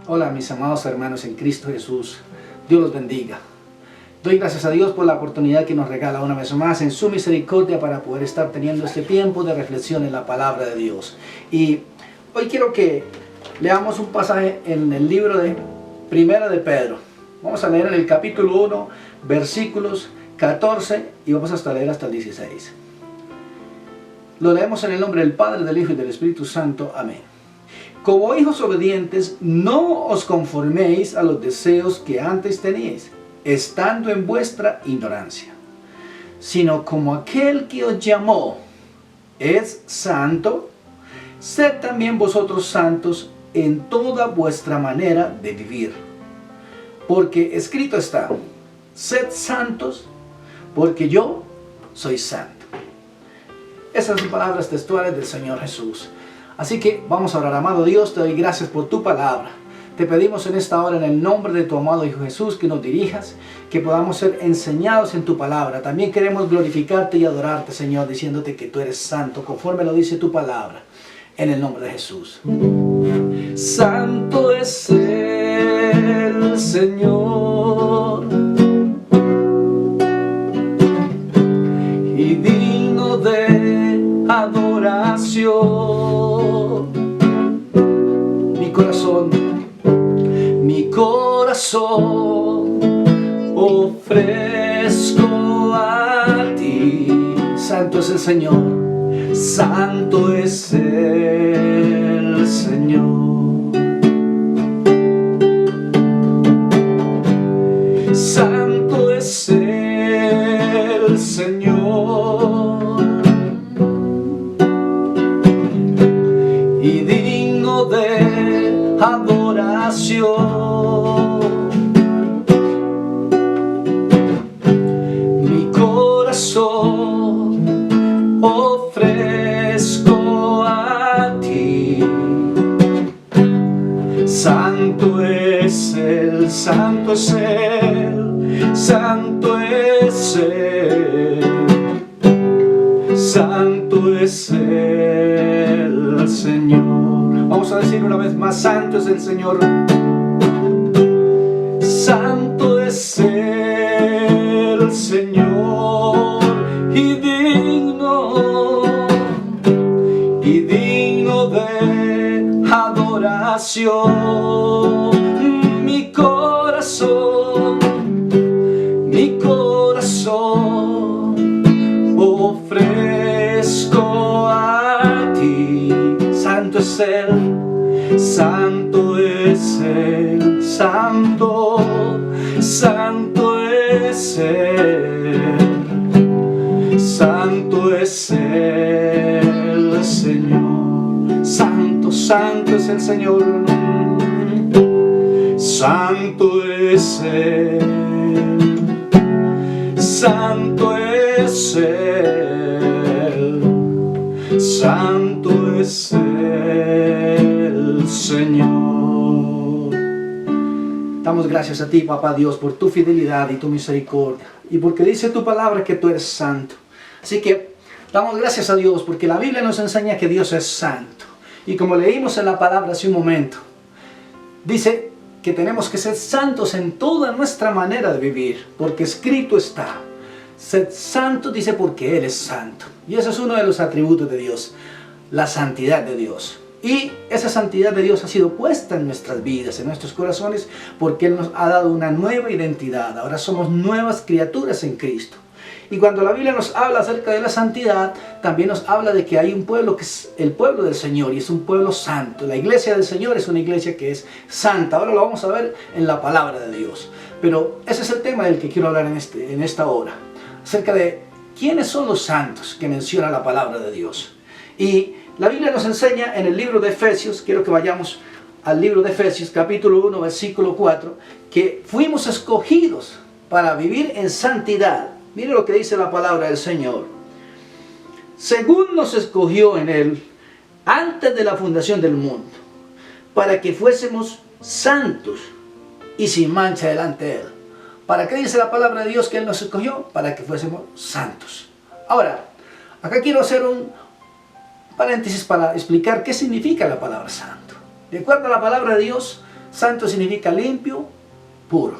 Hola mis amados hermanos en Cristo Jesús, Dios los bendiga. Doy gracias a Dios por la oportunidad que nos regala una vez más en su misericordia para poder estar teniendo este tiempo de reflexión en la palabra de Dios. Y hoy quiero que leamos un pasaje en el libro de Primera de Pedro. Vamos a leer en el capítulo 1, versículos 14 y vamos hasta leer hasta el 16. Lo leemos en el nombre del Padre, del Hijo y del Espíritu Santo. Amén. Como hijos obedientes, no os conforméis a los deseos que antes teníais, estando en vuestra ignorancia, sino como aquel que os llamó es santo, sed también vosotros santos en toda vuestra manera de vivir. Porque escrito está, sed santos, porque yo soy santo. Esas son palabras textuales del Señor Jesús. Así que vamos a orar. Amado Dios, te doy gracias por tu palabra. Te pedimos en esta hora en el nombre de tu amado Hijo Jesús que nos dirijas, que podamos ser enseñados en tu palabra. También queremos glorificarte y adorarte, Señor, diciéndote que tú eres santo, conforme lo dice tu palabra, en el nombre de Jesús. Santo es el Señor, y digno de adoración. Mi corazón ofrezco a ti. Santo es el Señor, santo es el Señor. Santo es el Señor, y digno de adoración. Mi corazón ofrezco a ti. Santo es el, santo es el, santo es el, santo es el Señor. Vamos a decir una vez más, santo es el Señor. Santo es el Señor, y digno de adoración. Mi corazón ofrezco a ti. Santo es Él, santo es Él, santo, santo es Él, santo es el Señor. Santo, santo es el Señor, santo es Él, santo es Él, santo es el Señor. Damos gracias a ti, Papá Dios, por tu fidelidad y tu misericordia, y porque dice tu palabra que tú eres santo. Así que damos gracias a Dios porque la Biblia nos enseña que Dios es santo. Y como leímos en la palabra hace un momento, dice que tenemos que ser santos en toda nuestra manera de vivir, porque escrito está, sed santo, dice, porque Él es santo. Y ese es uno de los atributos de Dios, la santidad de Dios. Y esa santidad de Dios ha sido puesta en nuestras vidas, en nuestros corazones, porque Él nos ha dado una nueva identidad. Ahora somos nuevas criaturas en Cristo. Y cuando la Biblia nos habla acerca de la santidad, también nos habla de que hay un pueblo que es el pueblo del Señor, y es un pueblo santo. La iglesia del Señor es una iglesia que es santa. Ahora lo vamos a ver en la palabra de Dios. Pero ese es el tema del que quiero hablar en esta hora, acerca de quiénes son los santos que menciona la palabra de Dios. Y la Biblia nos enseña en el libro de Efesios, quiero que vayamos al libro de Efesios, capítulo 1, versículo 4, que fuimos escogidos para vivir en santidad. Mire lo que dice la palabra del Señor. Según nos escogió en Él antes de la fundación del mundo, para que fuésemos santos y sin mancha delante de Él. ¿Para qué dice la palabra de Dios que Él nos escogió? Para que fuésemos santos. Ahora, acá quiero hacer un paréntesis para explicar qué significa la palabra santo. De acuerdo a la palabra de Dios, Santo significa limpio, puro.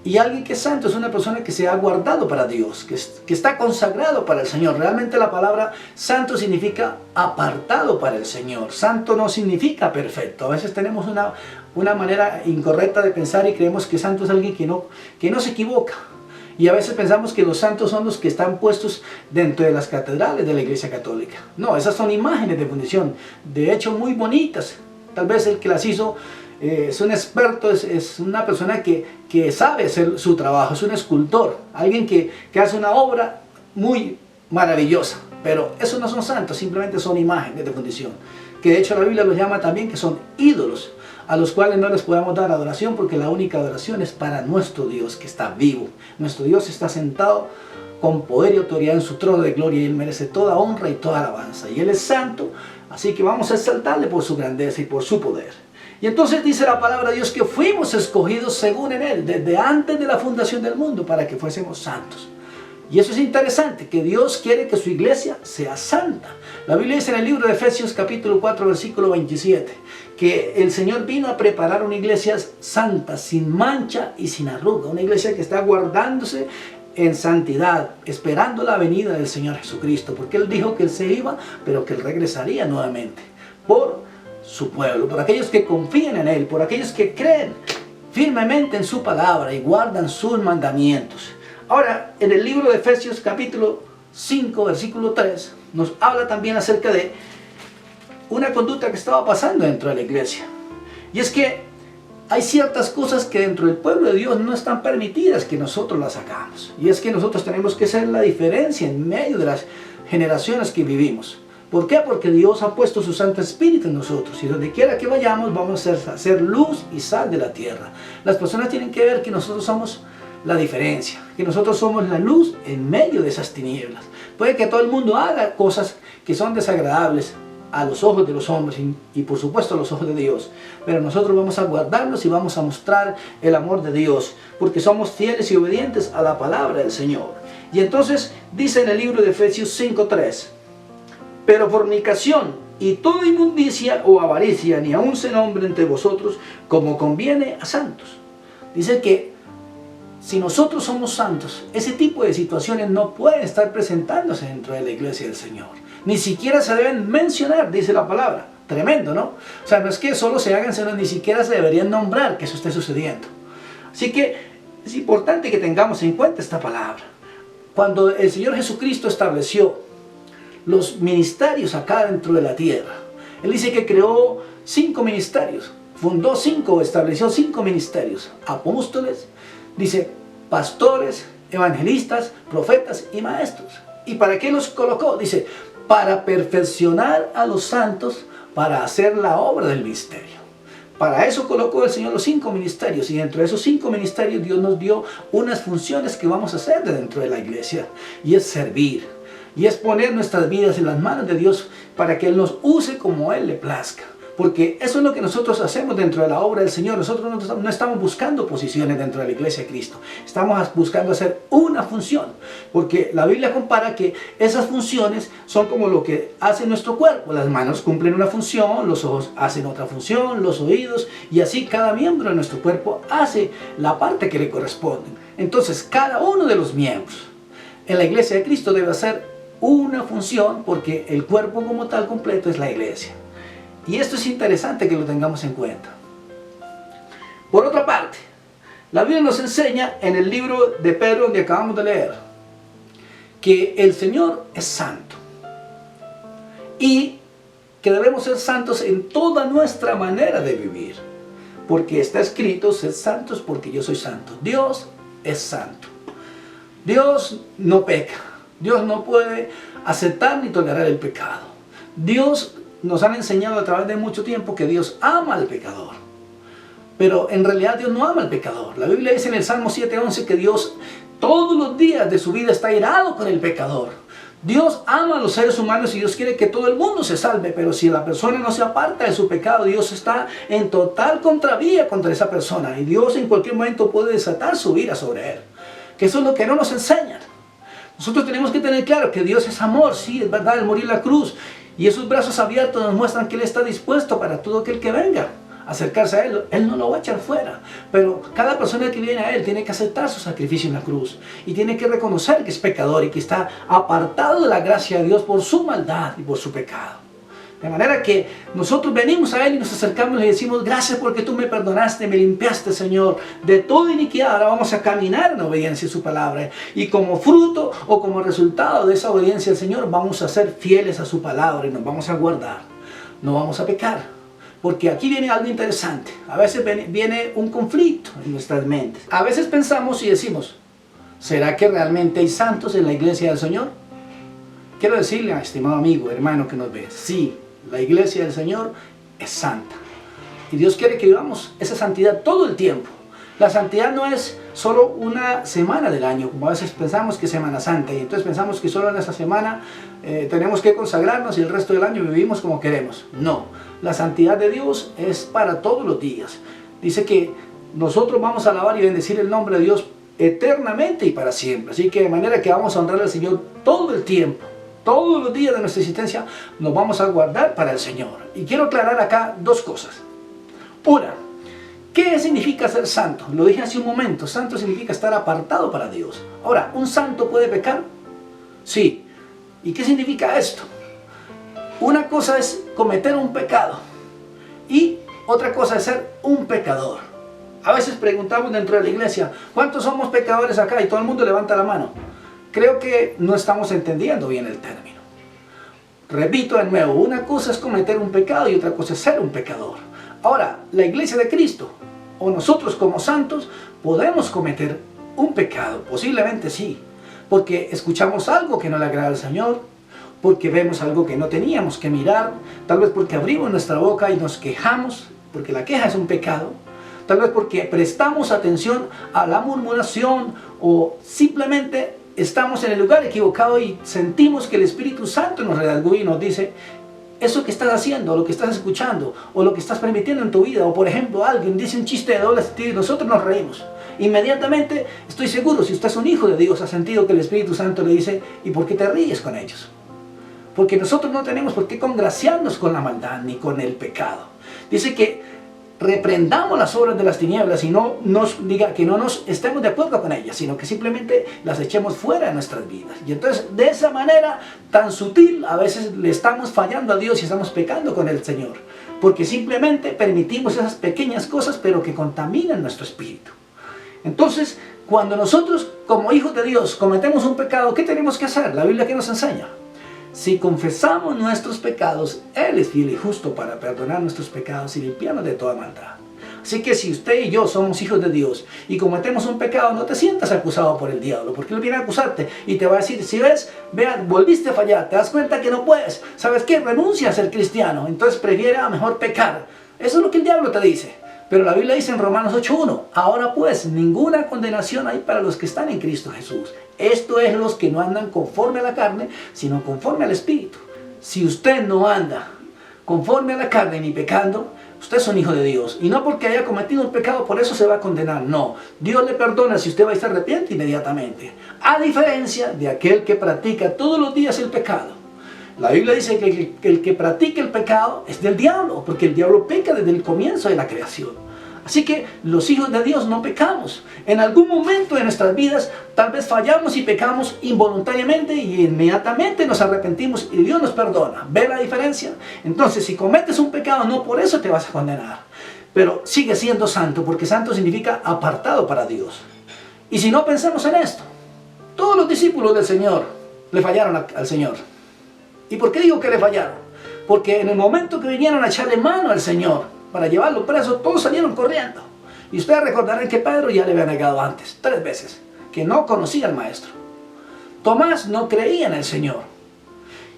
Y alguien que es santo es una persona que se ha guardado para Dios, que está consagrado para el Señor. Realmente la palabra santo significa apartado para el Señor. Santo no significa perfecto. A veces tenemos una manera incorrecta de pensar y creemos que santo es alguien que no se equivoca. Y a veces pensamos que los santos son los que están puestos dentro de las catedrales de la Iglesia Católica. No, esas son imágenes de fundición, de hecho muy bonitas. Tal vez el que las hizo es un experto, es una persona que sabe hacer su trabajo, es un escultor, alguien que hace una obra muy maravillosa. Pero esos no son santos, simplemente son imágenes de fundición. Que de hecho la Biblia los llama también que son ídolos, a los cuales no les podemos dar adoración, porque la única adoración es para nuestro Dios que está vivo. Nuestro Dios está sentado con poder y autoridad en su trono de gloria, y Él merece toda honra y toda alabanza. Y Él es santo, así que vamos a exaltarle por su grandeza y por su poder. Y entonces dice la palabra de Dios que fuimos escogidos según en Él, desde antes de la fundación del mundo, para que fuésemos santos. Y eso es interesante, que Dios quiere que su iglesia sea santa. La Biblia dice en el libro de Efesios capítulo 4 versículo 27, que el Señor vino a preparar una iglesia santa, sin mancha y sin arruga. Una iglesia que está guardándose en santidad, esperando la venida del Señor Jesucristo. Porque Él dijo que Él se iba, pero que Él regresaría nuevamente por su pueblo, por aquellos que confían en Él, por aquellos que creen firmemente en su palabra y guardan sus mandamientos. Ahora, en el libro de Efesios capítulo 5, versículo 3, nos habla también acerca de una conducta que estaba pasando dentro de la iglesia. Y es que hay ciertas cosas que dentro del pueblo de Dios no están permitidas que nosotros las hagamos. Y es que nosotros tenemos que ser la diferencia en medio de las generaciones que vivimos. ¿Por qué? Porque Dios ha puesto su Santo Espíritu en nosotros, y donde quiera que vayamos vamos a ser luz y sal de la tierra. Las personas tienen que ver que nosotros somos la diferencia, que nosotros somos la luz en medio de esas tinieblas. Puede que todo el mundo haga cosas que son desagradables a los ojos de los hombres y por supuesto a los ojos de Dios, pero nosotros vamos a guardarlos y vamos a mostrar el amor de Dios, porque somos fieles y obedientes a la palabra del Señor. Y entonces dice en el libro de Efesios 5:3, pero fornicación y toda inmundicia o avaricia ni aun se nombre entre vosotros como conviene a santos. Dice que si nosotros somos santos, ese tipo de situaciones no pueden estar presentándose dentro de la iglesia del Señor. Ni siquiera se deben mencionar, dice la palabra. Tremendo, ¿no? O sea, no es que solo se hagan, sino ni siquiera se deberían nombrar que eso esté sucediendo. Así que es importante que tengamos en cuenta esta palabra. Cuando el Señor Jesucristo estableció los ministerios acá dentro de la tierra, Él dice que creó 5 ministerios, fundó 5, estableció 5 ministerios: apóstoles, dice, pastores, evangelistas, profetas y maestros. ¿Y para qué los colocó? Dice, para perfeccionar a los santos, para hacer la obra del ministerio. Para eso colocó el Señor los 5 ministerios, y dentro de esos 5 ministerios Dios nos dio unas funciones que vamos a hacer dentro de la iglesia, y es servir, y es poner nuestras vidas en las manos de Dios para que Él nos use como Él le plazca. Porque eso es lo que nosotros hacemos dentro de la obra del Señor. Nosotros no estamos buscando posiciones dentro de la iglesia de Cristo. Estamos buscando hacer una función. Porque la Biblia compara que esas funciones son como lo que hace nuestro cuerpo. Las manos cumplen una función, los ojos hacen otra función, los oídos, y así cada miembro de nuestro cuerpo hace la parte que le corresponde. Entonces cada uno de los miembros en la iglesia de Cristo debe hacer una función, porque el cuerpo como tal completo es la iglesia. Y esto es interesante que lo tengamos en cuenta. Por otra parte, la Biblia nos enseña en el libro de Pedro, donde acabamos de leer, que el Señor es santo y que debemos ser santos en toda nuestra manera de vivir, porque está escrito: sed santos porque yo soy santo. Dios es santo. Dios no peca. Dios no puede aceptar ni tolerar el pecado. Dios nos han enseñado a través de mucho tiempo que Dios ama al pecador. Pero en realidad Dios no ama al pecador. La Biblia dice en el Salmo 7:11 que Dios todos los días de su vida está irado con el pecador. Dios ama a los seres humanos y Dios quiere que todo el mundo se salve. Pero si la persona no se aparta de su pecado, Dios está en total contravía contra esa persona. Y Dios en cualquier momento puede desatar su ira sobre él. Que eso es lo que no nos enseñan. Nosotros tenemos que tener claro que Dios es amor. Sí, es verdad, Él murió en la cruz. Y esos brazos abiertos nos muestran que Él está dispuesto para todo aquel que venga acercarse a Él, Él no lo va a echar fuera. Pero cada persona que viene a Él tiene que aceptar su sacrificio en la cruz. Y tiene que reconocer que es pecador y que está apartado de la gracia de Dios por su maldad y por su pecado. De manera que nosotros venimos a Él y nos acercamos y le decimos: gracias porque tú me perdonaste, me limpiaste, Señor, de toda iniquidad. Ahora vamos a caminar en obediencia a su palabra. Y como fruto o como resultado de esa obediencia al Señor, vamos a ser fieles a su palabra y nos vamos a guardar. No vamos a pecar. Porque aquí viene algo interesante. A veces viene un conflicto en nuestras mentes. A veces pensamos y decimos: ¿será que realmente hay santos en la iglesia del Señor? Quiero decirle, estimado amigo, hermano que nos ve, sí, la iglesia del Señor es santa. Y Dios quiere que vivamos esa santidad todo el tiempo. La santidad no es solo una semana del año, como a veces pensamos que es Semana Santa, y entonces pensamos que solo en esa semana tenemos que consagrarnos y el resto del año vivimos como queremos. No, la santidad de Dios es para todos los días. Dice que nosotros vamos a alabar y bendecir el nombre de Dios eternamente y para siempre. Así que de manera que vamos a honrar al Señor todo el tiempo. Todos los días de nuestra existencia nos vamos a guardar para el Señor. Y quiero aclarar acá dos cosas. Una, ¿qué significa ser santo? Lo dije hace un momento, santo significa estar apartado para Dios. Ahora, ¿un santo puede pecar? Sí. ¿Y qué significa esto? Una cosa es cometer un pecado y otra cosa es ser un pecador. A veces preguntamos dentro de la iglesia: ¿cuántos somos pecadores acá? Y todo el mundo levanta la mano. Creo que no estamos entendiendo bien el término. Repito de nuevo, una cosa es cometer un pecado y otra cosa es ser un pecador. Ahora, la iglesia de Cristo o nosotros como santos podemos cometer un pecado, posiblemente sí, porque escuchamos algo que no le agrada al Señor, porque vemos algo que no teníamos que mirar, tal vez porque abrimos nuestra boca y nos quejamos, porque la queja es un pecado, tal vez porque prestamos atención a la murmuración o simplemente estamos en el lugar equivocado y sentimos que el Espíritu Santo nos redarguye y nos dice: eso que estás haciendo, lo que estás escuchando, o lo que estás permitiendo en tu vida, o por ejemplo alguien dice un chiste de doble sentido y nosotros nos reímos. Inmediatamente, estoy seguro, si usted es un hijo de Dios, ha sentido que el Espíritu Santo le dice: ¿y por qué te ríes con ellos? Porque nosotros no tenemos por qué congraciarnos con la maldad ni con el pecado. Dice que reprendamos las obras de las tinieblas y no nos diga que no nos estemos de acuerdo con ellas, sino que simplemente las echemos fuera de nuestras vidas. Y entonces, de esa manera tan sutil, a veces le estamos fallando a Dios y estamos pecando con el Señor, porque simplemente permitimos esas pequeñas cosas, pero que contaminan nuestro espíritu. Entonces, cuando nosotros como hijos de Dios cometemos un pecado, ¿qué tenemos que hacer? La Biblia, ¿qué nos enseña? Si confesamos nuestros pecados, Él es fiel y justo para perdonar nuestros pecados y limpiarnos de toda maldad. Así que si usted y yo somos hijos de Dios y cometemos un pecado, no te sientas acusado por el diablo, porque Él viene a acusarte y te va a decir: si ves, vea, volviste a fallar, te das cuenta que no puedes, ¿sabes qué? Renuncia a ser cristiano, entonces prefiere a mejor pecar. Eso es lo que el diablo te dice. Pero la Biblia dice en Romanos 8:1: ahora pues, ninguna condenación hay para los que están en Cristo Jesús. Esto es los que no andan conforme a la carne, sino conforme al Espíritu. Si usted no anda conforme a la carne ni pecando, usted es un hijo de Dios. Y no porque haya cometido un pecado, por eso se va a condenar. No, Dios le perdona si usted va y se arrepiente inmediatamente. A diferencia de aquel que practica todos los días el pecado. La Biblia dice que el que practica el pecado es del diablo, porque el diablo peca desde el comienzo de la creación. Así que los hijos de Dios no pecamos. En algún momento de nuestras vidas tal vez fallamos y pecamos involuntariamente y inmediatamente nos arrepentimos y Dios nos perdona. ¿Ve la diferencia? Entonces, si cometes un pecado, no por eso te vas a condenar, pero sigue siendo santo, porque santo significa apartado para Dios. Y si no pensamos en esto, todos los discípulos del Señor le fallaron al Señor. ¿Y por qué digo que le fallaron? Porque en el momento que vinieron a echarle mano al Señor para llevarlo preso, todos salieron corriendo. Y ustedes recordarán que Pedro ya le había negado antes, 3 veces, que no conocía al Maestro. Tomás no creía en el Señor.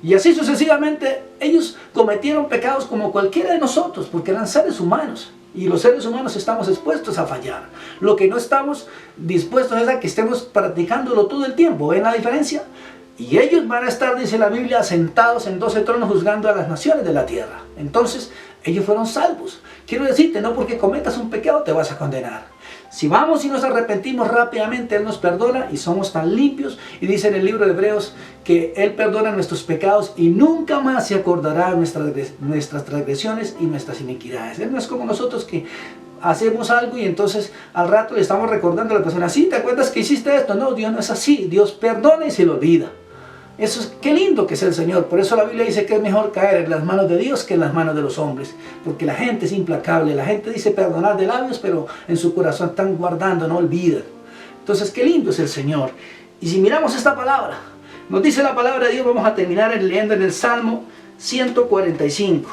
Y así sucesivamente, ellos cometieron pecados como cualquiera de nosotros, porque eran seres humanos. Y los seres humanos estamos expuestos a fallar. Lo que no estamos dispuestos es a que estemos practicándolo todo el tiempo. ¿Ven la diferencia? Y ellos van a estar, dice la Biblia, sentados en 12 tronos juzgando a las naciones de la tierra. Entonces, ellos fueron salvos. Quiero decirte, no porque cometas un pecado te vas a condenar. Si vamos y nos arrepentimos rápidamente, Él nos perdona y somos tan limpios. Y dice en el libro de Hebreos que Él perdona nuestros pecados y nunca más se acordará nuestras transgresiones y nuestras iniquidades. Él no es como nosotros que hacemos algo y entonces al rato le estamos recordando a la persona, ¿sí? ¿Te acuerdas que hiciste esto? No, Dios no es así. Dios perdona y se lo olvida. Eso es, qué lindo que es el Señor. Por eso la Biblia dice que es mejor caer en las manos de Dios que en las manos de los hombres. Porque la gente es implacable. La gente dice perdonar de labios, pero en su corazón están guardando, no olvidan. Entonces, qué lindo es el Señor. Y si miramos esta palabra, nos dice la palabra de Dios, vamos a terminar leyendo en el Salmo 145.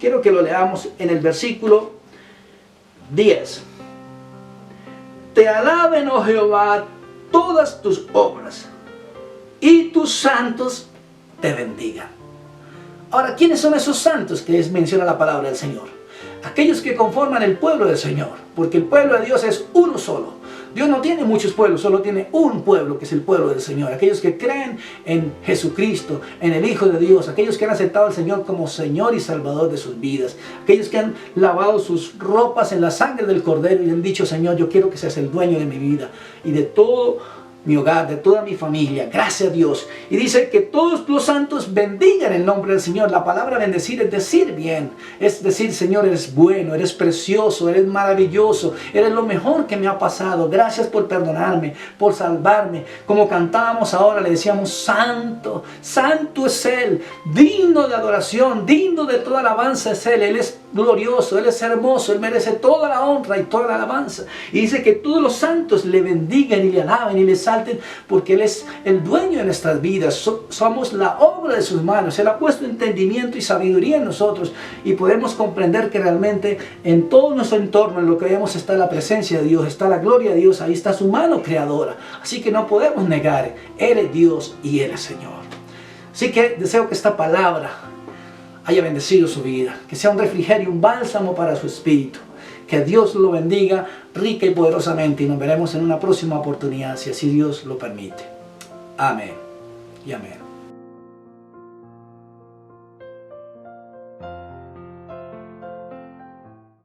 Quiero que lo leamos en el versículo 10. Te alaben, oh Jehová, todas tus obras, y tus santos te bendigan. Ahora, ¿quiénes son esos santos que menciona la palabra del Señor? Aquellos que conforman el pueblo del Señor, porque el pueblo de Dios es uno solo. Dios no tiene muchos pueblos, solo tiene un pueblo, que es el pueblo del Señor. Aquellos que creen en Jesucristo, en el Hijo de Dios, aquellos que han aceptado al Señor como Señor y Salvador de sus vidas, aquellos que han lavado sus ropas en la sangre del Cordero y han dicho, Señor, yo quiero que seas el dueño de mi vida y de todo mi hogar, de toda mi familia, gracias a Dios. Y dice que todos los santos bendigan el nombre del Señor. La palabra bendecir es decir bien, es decir, Señor, eres bueno, eres precioso, eres maravilloso, eres lo mejor que me ha pasado. Gracias por perdonarme, por salvarme. Como cantábamos ahora, le decíamos, santo, santo es Él, digno de adoración, digno de toda alabanza es Él. Él es glorioso, Él es hermoso, Él merece toda la honra y toda la alabanza. Y dice que todos los santos le bendigan y le alaben y le salven, porque Él es el dueño de nuestras vidas. Somos la obra de sus manos. Él ha puesto entendimiento y sabiduría en nosotros y podemos comprender que realmente en todo nuestro entorno, en lo que vemos, está la presencia de Dios, está la gloria de Dios, ahí está su mano creadora. Así que no podemos negar, Él es Dios y Él es Señor. Así que deseo que esta palabra haya bendecido su vida, que sea un refrigerio, un bálsamo para su espíritu. Que Dios lo bendiga rica y poderosamente y nos veremos en una próxima oportunidad, si así Dios lo permite. Amén y amén.